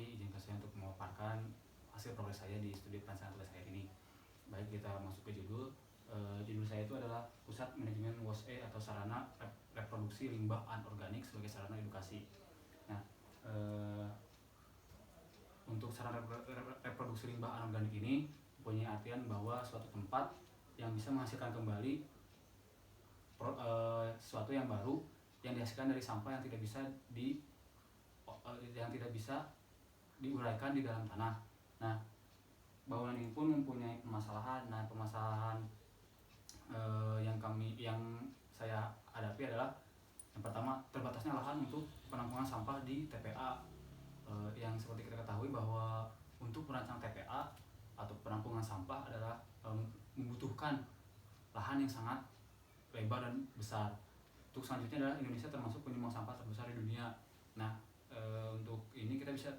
kasih, izinkan saya untuk memaparkan hasil progres saya di studi perancangan tugas akhir ini. Baik, kita masuk ke judul. Judul saya itu adalah Pusat Manajemen WOS-E atau Sarana Reproduksi Limbah Anorganik sebagai Sarana Edukasi. Nah, untuk sarana reproduksi limbah anorganik ini punya artian bahwa suatu tempat yang bisa menghasilkan kembali sesuatu yang baru yang dihasilkan dari sampah yang tidak bisa diuraikan di dalam tanah. Nah, bangunan ini pun mempunyai permasalahan. Nah, permasalahan yang saya hadapi adalah yang pertama, terbatasnya lahan untuk penampungan sampah di TPA. Yang seperti kita ketahui bahwa untuk perancang TPA atau penampungan sampah adalah membutuhkan lahan yang sangat lebar dan besar. Untuk selanjutnya adalah Indonesia termasuk penyumbang sampah terbesar di dunia. Nah, untuk ini kita bisa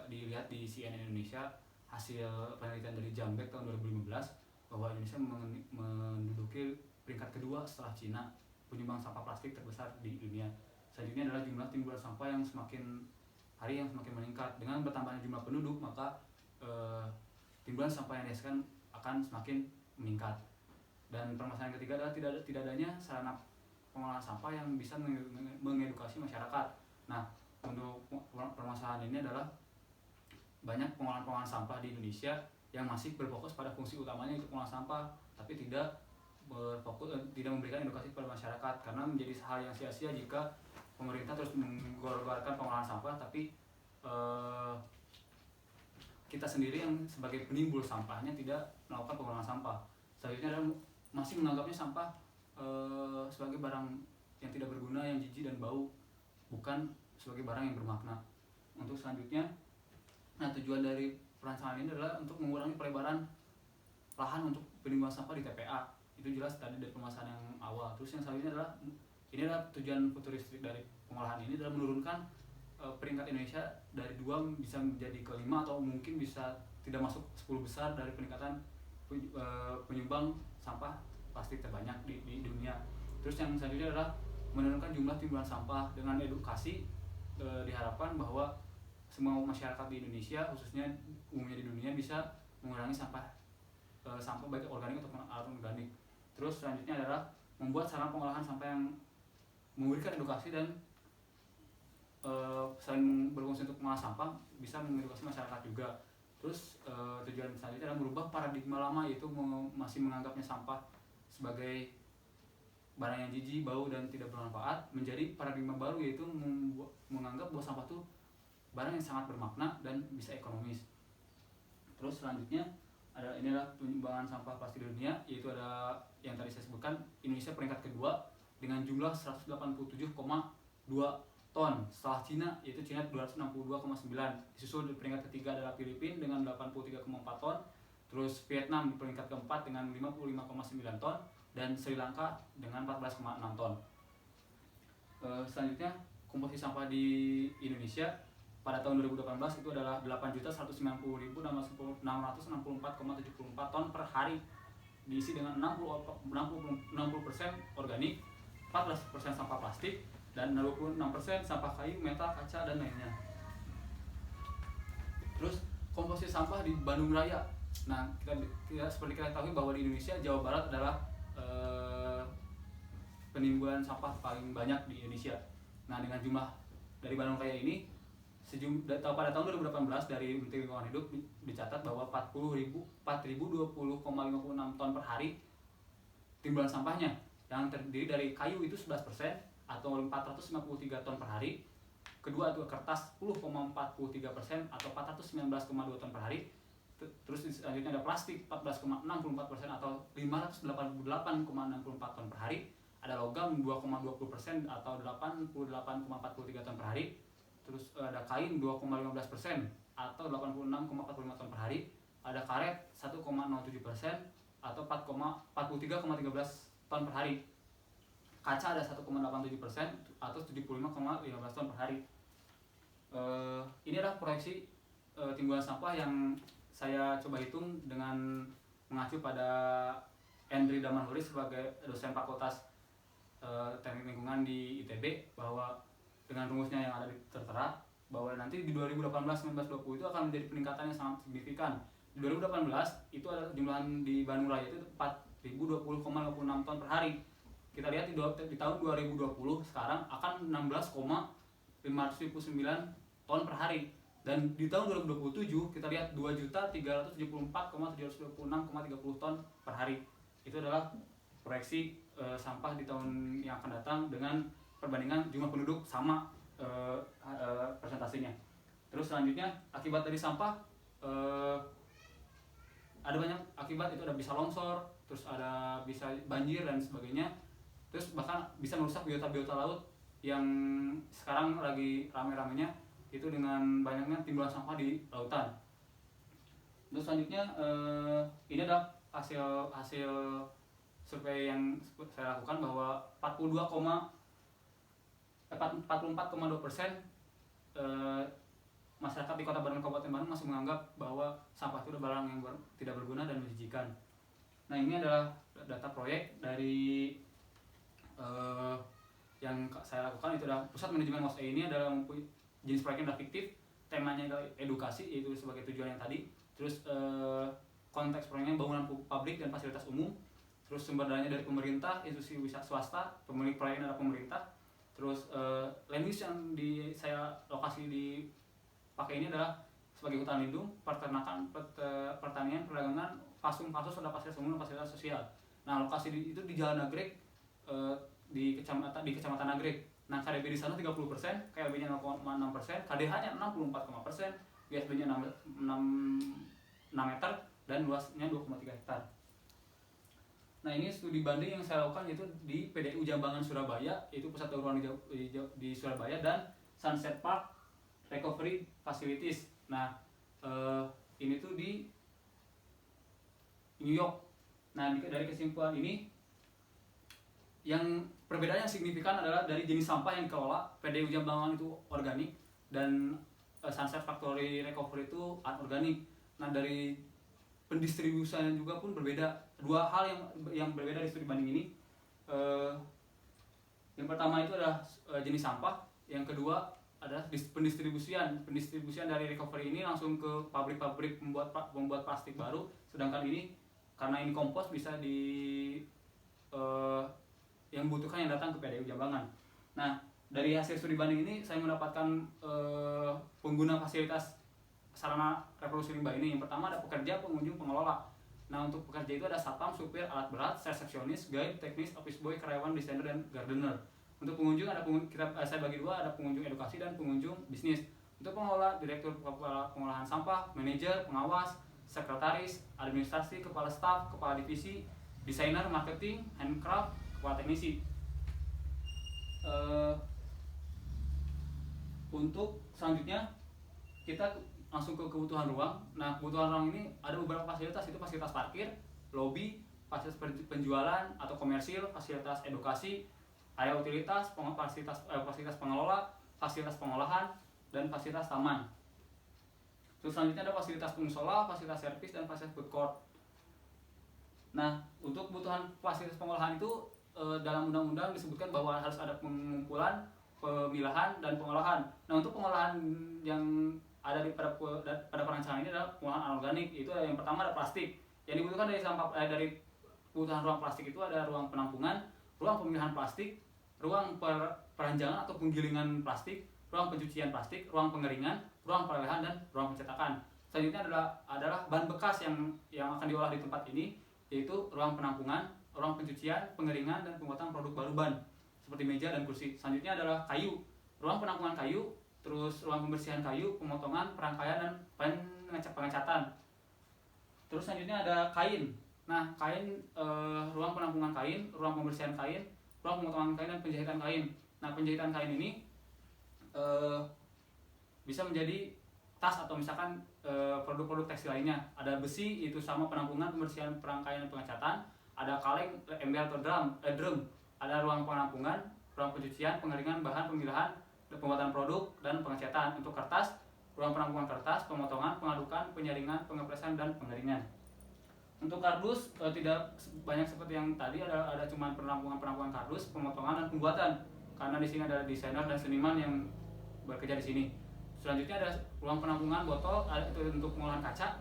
dilihat di CNN Indonesia hasil penelitian dari Jambek tahun 2015 bahwa Indonesia menduduki peringkat kedua setelah Cina penyumbang sampah plastik terbesar di dunia. Selanjutnya adalah jumlah timbulan sampah yang semakin hari yang semakin meningkat. Dengan bertambahnya jumlah penduduk, maka timbulan sampah yang dihasilkan akan semakin meningkat. Dan permasalahan ketiga adalah tidak adanya sarana pengolahan sampah yang bisa mengedukasi masyarakat. Nah, untuk permasalahan ini adalah banyak pengolahan sampah di Indonesia yang masih berfokus pada fungsi utamanya untuk pengolahan sampah, tapi tidak memberikan edukasi kepada masyarakat, karena menjadi hal yang sia-sia jika pemerintah terus menggor-gorkan pengolahan sampah, tapi kita sendiri yang sebagai penimbul sampahnya tidak melakukan pengolahan sampah. Selanjutnya adalah masih menganggapnya sampah sebagai barang yang tidak berguna, yang jijik dan bau, bukan sebagai barang yang bermakna. Untuk selanjutnya, nah tujuan dari perancangan ini adalah untuk mengurangi pelebaran lahan untuk penimbunan sampah di TPA. Itu jelas tadi dari permasalahan yang awal. Terus yang selanjutnya adalah tujuan futuristik dari pengolahan ini adalah menurunkan peringkat Indonesia dari 2 bisa menjadi ke 5 atau mungkin bisa tidak masuk 10 besar dari peningkatan penyumbang sampah plastik terbanyak di dunia. Terus yang selanjutnya adalah menurunkan jumlah timbulan sampah dengan edukasi. Diharapkan bahwa semua masyarakat di Indonesia, khususnya umumnya di dunia, bisa mengurangi sampah baik organik ataupun anorganik. Terus selanjutnya adalah membuat sarana pengolahan sampah yang memberikan edukasi dan selain berfungsi untuk mengolah sampah bisa mengedukasi masyarakat juga. Terus tujuan selanjutnya adalah merubah paradigma lama, yaitu masih menganggapnya sampah sebagai barang yang jijik, bau dan tidak bermanfaat, menjadi paradigma baru, yaitu menganggap bahwa sampah itu barang yang sangat bermakna dan bisa ekonomis. Terus selanjutnya inilah penyumbangan sampah plastik di dunia, yaitu ada yang tadi saya sebutkan, Indonesia peringkat kedua dengan jumlah 187,2 ton setelah Cina, yaitu Cina 262,9. Disusul di peringkat ketiga adalah Filipina dengan 83,4 ton, terus Vietnam di peringkat keempat dengan 55,9 ton, dan Sri Lanka dengan 14,6 ton. Selanjutnya, komposisi sampah di Indonesia pada tahun 2018 itu adalah 8.190.664,74 ton per hari, diisi dengan 60% organik, 14% sampah plastik, dan 26% sampah kayu, metal, kaca, dan lainnya. Terus komposisi sampah di Bandung Raya. Nah, kita seperti kita ketahui bahwa di Indonesia, Jawa Barat adalah penimbunan sampah paling banyak di Indonesia. Nah, dengan jumlah dari Bandung Raya ini, pada tahun 2018 dari Menteri Lingkungan Hidup dicatat bahwa 4.020,56 ton per hari timbulan sampahnya, yang terdiri dari kayu itu 11% atau 453 ton per hari. Kedua itu kertas 10,43% atau 419,2 ton per hari. Terus selanjutnya ada plastik 14,64% atau 588,64 ton per hari. Ada logam 2,20% atau 88,43 ton per hari. Terus ada kain 2,15% atau 86,45 ton per hari. Ada karet 1,07% atau 43,13 ton per hari. Kaca ada 1,87% atau 75,15 ton per hari. Ini adalah proyeksi timbulan sampah yang saya coba hitung dengan mengacu pada Endri Damanhuri sebagai dosen Fakultas Teknik Lingkungan di ITB, bahwa dengan rumusnya yang ada tertera, bahwa nanti di 2018, 19, 20 itu akan menjadi peningkatan yang sangat signifikan. Di 2018 itu ada jumlah di Bandung Raya itu 4.020,56 ton per hari. Kita lihat di tahun 2020 sekarang akan 16,559 ton per hari. Dan di tahun 2027 kita lihat 2.374,726,30 ton per hari. Itu adalah proyeksi sampah di tahun yang akan datang dengan perbandingan jumlah penduduk sama persentasenya. Terus selanjutnya akibat dari sampah ada banyak akibat, itu ada bisa longsor, terus ada bisa banjir dan sebagainya. Terus bahkan bisa merusak biota-biota laut yang sekarang lagi rame-ramenya itu dengan banyaknya timbulan sampah di lautan. Terus selanjutnya ini adalah hasil survei yang saya lakukan bahwa 44,2% masyarakat di Kota Bandung Kabupaten Bandung masih menganggap bahwa sampah itu adalah barang yang tidak berguna dan menjijikan. Nah, ini adalah data proyek dari yang saya lakukan. Itu adalah Pusat Manajemen MOSE ini adalah jenis proyeknya adalah fiktif, temanya adalah edukasi, yaitu sebagai tujuan yang tadi. Terus konteks proyeknya bangunan publik dan fasilitas umum. Terus sumber dananya dari pemerintah, institusi swasta, pemilik proyeknya adalah pemerintah. Terus land use yang saya lokasi dipakai ini adalah sebagai hutan lindung, peternakan, pertanian, perdagangan, kasus ada fasilitas umum dan fasilitas sosial. Nah, lokasi itu di Jalan Nagrek, di Kecamatan Nagrek. Nah, KDP di sana 30%, KLB-nya 0,6%, KDH-nya 64,%, GSB-nya 6 meter dan luasnya 2,3 hektar. Nah, ini studi banding yang saya lakukan itu di PDU Jambangan Surabaya, itu pusat daur ulang di Surabaya, dan Sunset Park Recovery Facilities. Nah, ini tuh di New York. Nah, dari kesimpulan ini yang perbedaannya signifikan adalah dari jenis sampah yang dikelola. PDU Jambangan itu organik dan Sunset Factory Recovery itu anorganik. Nah, dari pendistribusiannya juga pun berbeda. Dua hal yang berbeda di studi banding ini. Yang pertama itu adalah jenis sampah. Yang kedua adalah pendistribusian dari recovery ini langsung ke pabrik-pabrik membuat plastik baru. Sedangkan ini karena ini kompos bisa yang butuhkan yang datang ke PDU Jambangan. Nah, dari hasil studi banding ini saya mendapatkan pengguna fasilitas sarana reproduksi limbah ini. Yang pertama ada pekerja, pengunjung, pengelola. Nah, untuk pekerja itu ada satpam, supir, alat berat, resepsionis, guide, teknis, office boy, karyawan, desainer, dan gardener. Untuk pengunjung saya bagi dua, ada pengunjung edukasi dan pengunjung bisnis. Untuk pengelola, direktur kepala pengolahan sampah, manajer, pengawas, sekretaris, administrasi, kepala staf, kepala divisi, desainer, marketing, handcraft, kepala teknisi. Untuk selanjutnya kita langsung ke kebutuhan ruang. Nah, kebutuhan ruang ini ada beberapa fasilitas, itu fasilitas parkir, lobi, fasilitas penjualan atau komersil, fasilitas edukasi, area utilitas, fasilitas pengelola, fasilitas pengolahan, dan fasilitas taman. Terus selanjutnya ada fasilitas musola, fasilitas servis, dan fasilitas food court. Nah, untuk kebutuhan fasilitas pengolahan itu dalam undang-undang disebutkan bahwa harus ada pengumpulan, pemilahan, dan pengolahan. Nah, untuk pengolahan yang ada pada perancangan ini adalah pengolahan anorganik. Itu yang pertama ada plastik. Yang dibutuhkan dari kebutuhan ruang plastik itu ada ruang penampungan, ruang pemilahan plastik, ruang peranjangan atau penggilingan plastik, ruang pencucian plastik, ruang pengeringan, ruang pelelehan, dan ruang pencetakan. Selanjutnya adalah bahan bekas yang akan diolah di tempat ini, yaitu ruang penampungan, ruang pencucian, pengeringan, dan pembuatan produk baru ban seperti meja dan kursi. Selanjutnya adalah kayu, ruang penampungan kayu, terus ruang pembersihan kayu, pemotongan, perangkaian, dan pengecatan. Terus selanjutnya ada kain. Nah, kain, ruang penampungan kain, ruang pembersihan kain, ruang pemotongan kain, dan penjahitan kain. Nah, penjahitan kain ini bisa menjadi tas atau misalkan produk-produk tekstil lainnya. Ada besi, itu sama penampungan, pembersihan, perangkaian, dan pengecatan. Ada kaleng, ember atau drum. Ada ruang penampungan, ruang pencucian, pengeringan, bahan pemilahan, pembuatan produk, dan pengecatan. Untuk kertas, ruang penampungan kertas, pemotongan, pengadukan, penyaringan, pengepresan, dan pengeringan. Untuk kardus tidak banyak seperti yang tadi, ada cuma penampungan kardus, pemotongan, dan pembuatan. Karena di sini ada desainer dan seniman yang bekerja di sini. Selanjutnya ada ruang penampungan botol, itu untuk pengolahan kaca.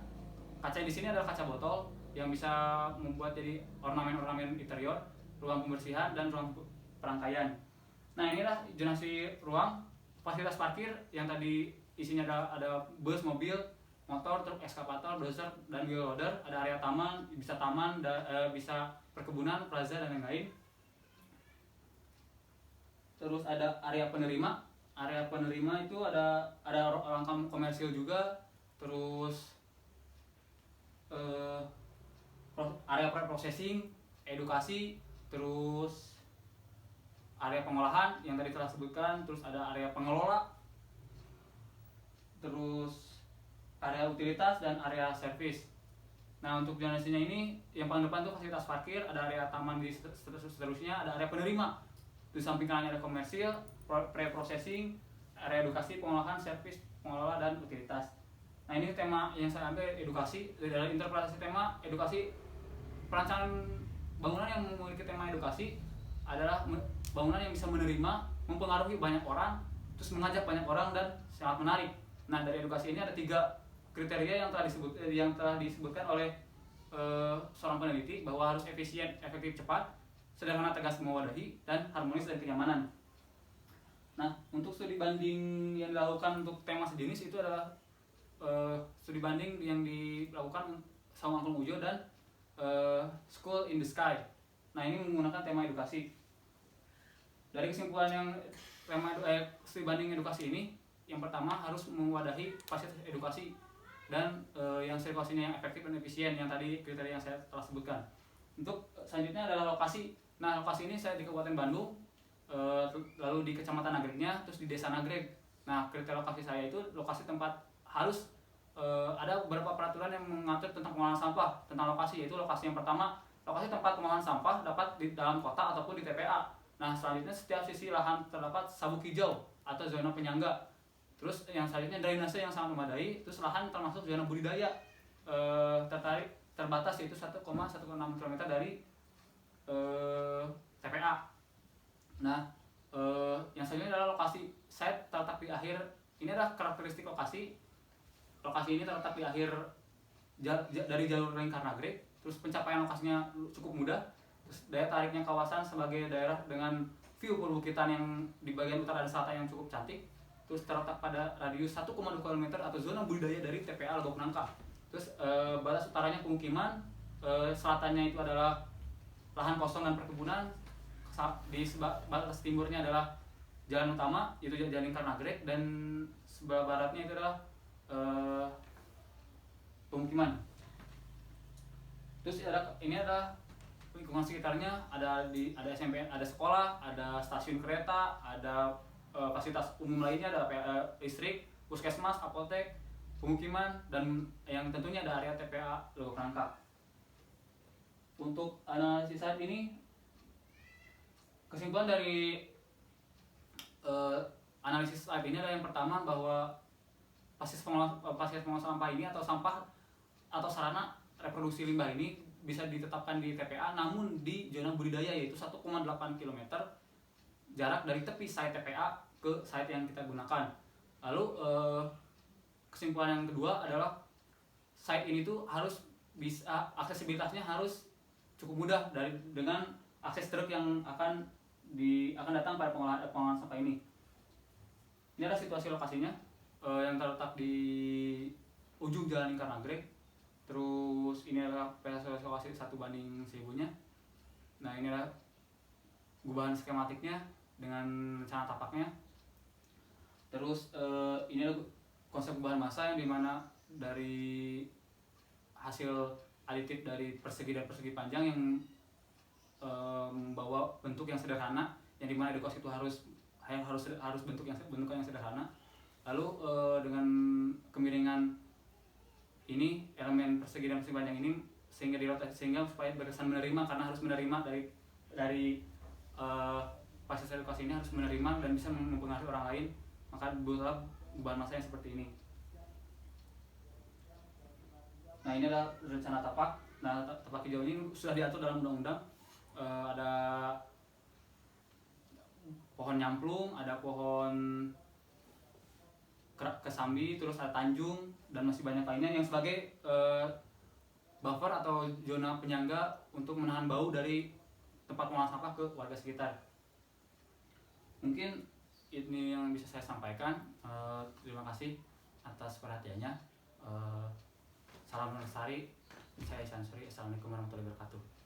Kaca di sini adalah kaca botol yang bisa membuat jadi ornamen-ornamen interior, ruang pembersihan dan ruang perangkaian. Nah, inilah zonasi ruang. Fasilitas parkir yang tadi isinya ada bus, mobil, motor, truk, ekskavator, dozer, dan wheel loader. Ada area taman, bisa perkebunan, plaza, dan lain-lain. Terus ada area penerima. Area penerima itu ada ruang komersil juga. Terus area processing, edukasi, terus area pengolahan yang tadi telah sebutkan, terus ada area pengelola, terus area utilitas dan area servis. Nah, untuk zonasinya ini yang paling depan tuh fasilitas parkir, ada area taman di seterusnya, ada area penerima. Di samping kanannya ada komersil, pre-processing, area edukasi, pengolahan, servis, pengelola, dan utilitas. Nah, ini tema yang saya ambil edukasi. Dari interpretasi tema edukasi, perancangan bangunan yang memiliki tema edukasi adalah bangunan yang bisa menerima, mempengaruhi banyak orang, terus mengajak banyak orang dan sangat menarik. Nah, dari edukasi ini ada 3 kriteria yang telah disebutkan oleh seorang peneliti, bahwa harus efisien, efektif, cepat, sederhana, tegas, mewadahi, dan harmonis dan kenyamanan. Nah, untuk studi banding yang dilakukan untuk tema sejenis itu adalah studi banding yang dilakukan sama Angklung Ujo dan School in the Sky. Nah, ini menggunakan tema edukasi. Dari kesimpulan yang studi banding edukasi ini, yang pertama harus mewadahi fasilitas edukasi dan yang sirkulasinya yang efektif dan efisien, yang tadi kriteria yang saya telah sebutkan. Untuk selanjutnya adalah lokasi. Nah, lokasi ini saya di Kabupaten Bandung, lalu di Kecamatan Nagreknya, terus di Desa Nagrek. Nah, kriteria lokasi saya itu lokasi tempat harus ada beberapa peraturan yang mengatur tentang pengolahan sampah tentang lokasi, yaitu lokasi yang pertama, lokasi tempat pengolahan sampah dapat di dalam kota ataupun di TPA. Nah, selanjutnya setiap sisi lahan terdapat sabuk hijau atau zona penyangga. Terus yang selanjutnya drainase yang sangat memadai. Terus lahan termasuk zona budidaya terbatas, yaitu 1,16 km dari TPA. Nah, yang selanjutnya adalah lokasi site terletak di akhir. Ini adalah karakteristik lokasi. Lokasi ini terletak di akhir dari jalur Lingkar Nagrek. Terus pencapaian lokasinya cukup mudah. Terus daya tariknya kawasan sebagai daerah dengan view perbukitan yang di bagian utara dan selatan yang cukup cantik. Terus terletak pada radius 1,2 km atau zona budidaya dari TPA Legok Nangka. Terus batas utaranya pemukiman, selatannya itu adalah lahan kosong dan perkebunan. Di batas timurnya adalah jalan utama, itu Jalan Lingkar Nagrek, dan sebelah baratnya itu adalah pemukiman. Terus ini adalah lingkungan sekitarnya, ada SMP, ada sekolah, ada stasiun kereta, ada fasilitas umum lainnya, ada listrik, puskesmas, apotek, pemukiman, dan yang tentunya ada area TPA Legok Nangka. Untuk analisis saat ini, kesimpulan dari analisis slide ini adalah yang pertama, bahwa fasilitas pengolahan sampah ini atau sampah atau sarana reproduksi limbah ini bisa ditetapkan di TPA, namun di zona budidaya, yaitu 1,8 km jarak dari tepi site TPA ke site yang kita gunakan. Lalu kesimpulan yang kedua adalah site ini tuh harus bisa, aksesibilitasnya harus cukup mudah dengan akses truk yang akan datang pada pengolahan sampah ini. Ini adalah situasi lokasinya yang terletak di ujung Jalan Lingkar Nagrek. Terus ini adalah peta lokasi 1:1000-nya. Nah, ini adalah gubahan skematiknya dengan rencana tapaknya. Terus ini adalah konsep gubahan massa, yang dimana dari hasil aditif dari persegi dan persegi panjang yang membawa bentuk yang sederhana, yang dimana edukasi itu harus bentuk yang sederhana. Lalu dengan kemiringan ini, elemen persegi dan persegi panjang ini sehingga supaya berkesan menerima, karena harus menerima dari fasilitas edukasi ini, harus menerima dan bisa mempengaruhi orang lain, maka dibutuhkan gubahan massa yang seperti ini. Nah, ini adalah rencana tapak. Nah, tapak hijau ini sudah diatur dalam undang-undang. Ada pohon nyamplung, ada pohon Kesambi, terus ada Tanjung, dan masih banyak lainnya yang sebagai buffer atau zona penyangga untuk menahan bau dari tempat pengolahan sampah ke warga sekitar. Mungkin ini yang bisa saya sampaikan. Terima kasih atas perhatiannya. Salam lestari. Saya Ihsan Suri. Assalamualaikum warahmatullahi wabarakatuh.